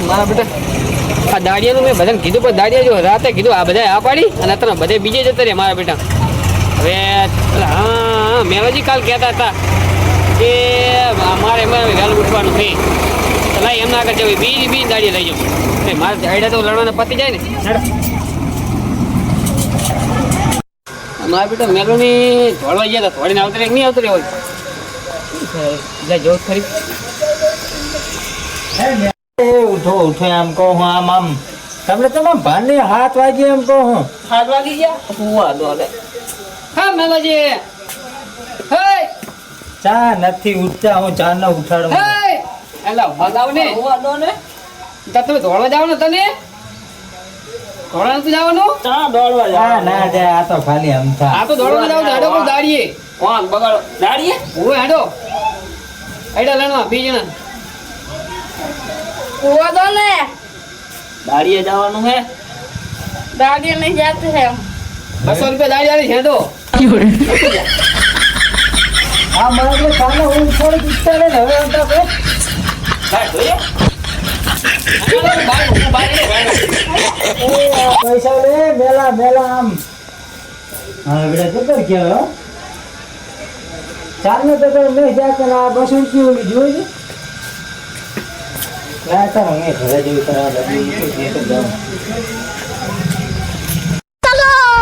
મારા બેટા આ દાડિયાનું મેં બધાને કીધું પણ દાડિયા જો રાતે કીધું આ બધા આ પાડી અને અત્યારે બધે બીજે જતા રહ્યા મારા બેટા હવે હા મેલોજી કાલ કહેતા હતા કે મારે એમાં વહેલું ઉઠવાનું છે તો લાઈ એમના આગળ જવી બીજી દાડિયા લઈ જાઉં મારે આઈડિયા તો લડવાના પતી જાય ને મારા બેટા મેલોની ધોળવા ગયા હતા ધોળીને આવતો નહીં આવતો હોય જાય જોત ખરી ઉઠો ઉઠો એમ કહો હું આમ તમને તમામ ભાને 7 વાગે એમ કહો હું 7 વાગી ગયા હુવા દો લે હા મેલોજી હે ચા નથી ઉઠતા હું ચા ન ઉઠાડું હે એલા ભગાવ ને હુવા દો ને તમે ધોળવા જાવ ને તને ધોળવા નથી જવાનું ચા દોડવા જા ના જાય આ તો ખાલી અમથા આ તો દોડવા જાવ હેડો કોઈ દાડીએ કોણ બગાડો દાડીએ ઓય હેડો આઈડા લેણવા બીજણા हुआ दो ने દાડીએ જવાનું હે दादी नहीं जाते हैं 200 રૂપિયા દાડી આલી છે તો આ મારે કાલે હું થોડી ઈચ્છા લે હવે અંતા કો કાઈ જોઈએ પૈસા લે મેલા આમ હા બેટા તો કર કે ચાર ને તો મેં જાકે ના 200 રૂપિયા ઓલી જોઈ ના તો હું ઘરે જેવી કરવા લાગી તો જાઉં